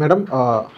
Madam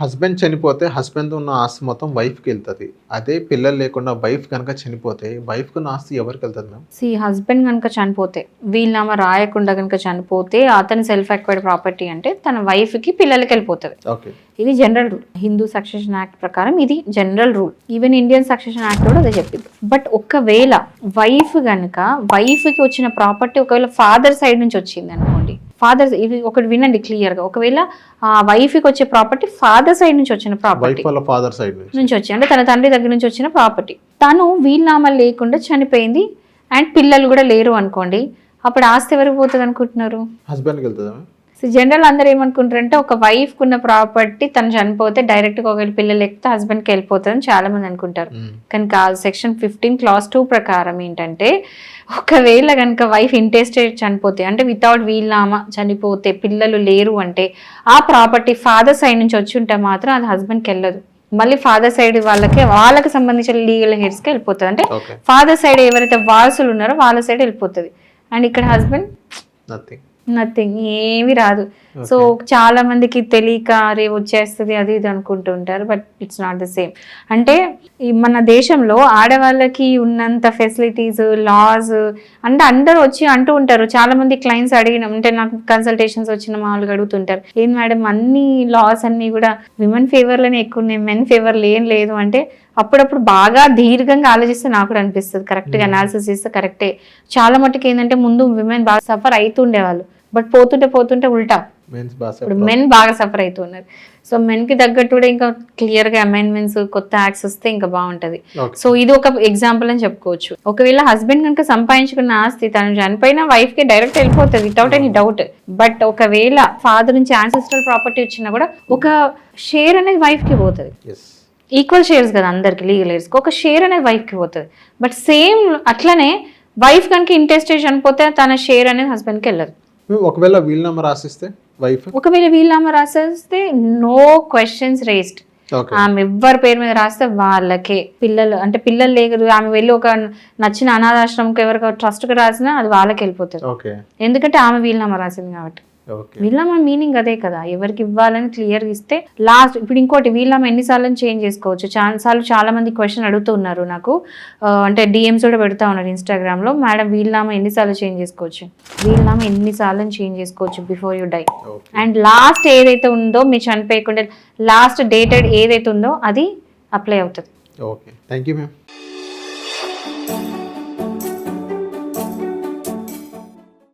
husband చనిపోతే husband ఉన్న ఆస్తి మొత్తం వైఫ్కి వెళ్తుంది. అదే పిల్లలు లేకుండా వైఫ్ కనుక చనిపోతే వైఫ్కి ఉన్న ఆస్తి ఎవరికి వెళ్తుంది మ్యామ్? హస్బెండ్ కనుక చనిపోతే వీళ్ళనామా రాయకుండా కనుక చనిపోతే అతని సెల్ఫ్ ఎక్వైర్డ్ ప్రాపర్టీ అంటే తన వైఫ్కి పిల్లలకి వెళ్ళిపోతుంది. ఓకే, ఇది general rule. Hindu succession act ప్రకారం ఇది general rule. Even Indian succession act కూడా అదే చెప్పింది. బట్ ఒకవేళ వైఫ్ కనుక వైఫ్కి వచ్చిన ప్రాపర్టీ ఒకవేళ ఫాదర్ సైడ్ నుంచి వచ్చింది అనుకోండి, ఫాదర్ ఇది ఒకటి వినండి క్లియర్ గా, ఒకవేళ ఆ వైఫ్ కి వచ్చే ప్రాపర్టీ ఫాదర్ సైడ్ నుంచి వచ్చిన ప్రాపర్టీ ఫాదర్ సైడ్ నుంచి వచ్చి అంటే తన తండ్రి దగ్గర నుంచి వచ్చిన ప్రాపర్టీ, తను వీళ్ళనామా లేకుండా చనిపోయింది అండ్ పిల్లలు కూడా లేరు అనుకోండి, అప్పుడు ఆస్తి ఎవరికి పోతుంది అనుకుంటున్నారు? హస్బెండ్కి వెళ్తుందా? జనరల్ అందరూ ఏమనుకుంటారంటే ఒక వైఫ్ కున్న ప్రాపర్టీ తను చనిపోతే డైరెక్ట్ గా ఒకవేళ పిల్లలు ఎక్కితే హస్బెండ్ కి వెళ్ళిపోతుంది అని చాలా మంది అనుకుంటారు. కనుక సెక్షన్ 15 clause 2 ప్రకారం ఏంటంటే ఒకవేళ కనుక వైఫ్ ఇంటెస్టేట్ చనిపోతే అంటే వితౌట్ వీళ్ళనామా చనిపోతే పిల్లలు లేరు అంటే ఆ ప్రాపర్టీ ఫాదర్ సైడ్ నుంచి వచ్చి ఉంటే మాత్రం అది హస్బెండ్కి వెళ్ళదు. మళ్ళీ ఫాదర్ సైడ్ వాళ్ళకి సంబంధించిన లీగల్ హెయిర్స్ కి వెళ్ళిపోతుంది. అంటే ఫాదర్ సైడ్ ఎవరైతే వారసులు ఉన్నారో వాళ్ళ సైడ్ వెళ్ళిపోతుంది. అండ్ ఇక్కడ హస్బెండ్ నథింగ్, ఏమి రాదు. సో చాలా మందికి తెలియక అరే వచ్చేస్తుంది అది ఇది అనుకుంటూ ఉంటారు, but it's not the same. అంటే మన దేశంలో ఆడవాళ్ళకి ఉన్నంత ఫెసిలిటీస్ లాస్ అంటే అందరూ వచ్చి అంటూ ఉంటారు. చాలా మంది క్లయింట్స్ అడిగిన అంటే నాకు కన్సల్టేషన్స్ వచ్చిన వాళ్ళు అడుగుతుంటారు, ఏం మేడం అన్ని లాస్ అన్ని కూడా విమెన్ ఫేవర్లోనే ఎక్కువ ఉన్నాయి, మెన్ ఫేవర్లో ఏం లేదు అంటే అప్పుడప్పుడు బాగా దీర్ఘంగా ఆలోచిస్తే నాకు కూడా అనిపిస్తుంది కరెక్ట్గా అనాలిసిస్ చేస్తే కరెక్టే. చాలా మటుకు ఏంటంటే ముందు విమెన్ బాగా సఫర్ అవుతుండేవాళ్ళు, బట్ పోతుంటే ఉల్టా ఇప్పుడు మెన్ బాగా సఫర్ అవుతున్నారు. సో మెన్ కి తగ్గట్టు కూడా ఇంకా క్లియర్ గా అమెండ్మెంట్స్ కొత్త యాక్ట్స్ వస్తే ఇంకా బాగుంటది. సో ఇది ఒక ఎగ్జాంపుల్ అని చెప్పుకోవచ్చు. ఒకవేళ హస్బెండ్ కనుక సంపాదించుకున్న ఆస్తి తను చనిపోయిన వైఫ్ కి డైరెక్ట్ వెళ్ళిపోతుంది వితౌట్ ఎనీ డౌట్. బట్ ఒకవేళ ఫాదర్ నుంచి యాన్సెస్ట్రల్ ప్రాపర్టీ వచ్చినా కూడా ఒక షేర్ అనేది వైఫ్ కి పోతుంది. ఈక్వల్ షేర్స్ కదా అందరికి లీగల్ హెయిర్స్, ఒక షేర్ అనేది వైఫ్ కి పోతుంది. బట్ సేమ్ అట్లనే వైఫ్ కనుక ఇంటెస్టేట్ చనిపోతే తన షేర్ అనేది హస్బెండ్ కి వెళ్ళదు. ఒకవేళ వీళ్ళనామా రాసిస్తే వైఫ్ ఒకవేళ వీళ్ళనామా రాసేస్తే నో క్వశ్చన్స్ రేస్డ్. ఆమె ఎవ్వరి పేరు మీద రాస్తే వాళ్ళకే పిల్లలు అంటే పిల్లలు లేదు, ఆమె వెళ్ళి ఒక నచ్చిన అనాథాశ్రమంకి ఎవరికి ట్రస్ట్ కి రాసినా అది వాళ్ళకి వెళ్ళిపోతుంది. ఎందుకంటే ఆమె వీళ్ళనామా రాసింది కాబట్టి. వీళ్ళనామా మీనింగ్ అదే కదా, ఎవరికి ఇవ్వాలని క్లియర్ ఇస్తే లాస్ట్. ఇప్పుడు ఇంకోటి వీళ్ళనామా ఎన్నిసార్లు చేంజ్ చేసుకోవచ్చు, చాలా మంది క్వశ్చన్ అడుగుతూ ఉన్నారు నాకు, అంటే డిఎమ్స్ కూడా పెడతా ఉన్నారు ఇన్స్టాగ్రామ్ లో, మేడం వీళ్ళనామా ఎన్నిసార్లు చేంజ్ చేసుకోవచ్చు, వీళ్ళనామా ఎన్నిసార్లు చేంజ్ చేసుకోవచ్చు before you die. And last ఏదైతే ఉందో మీరు చనిపోయకుండా లాస్ట్ డేటెడ్ ఏదైతే ఉందో అది అప్లై అవుతుంది. Okay, thank you ma'am.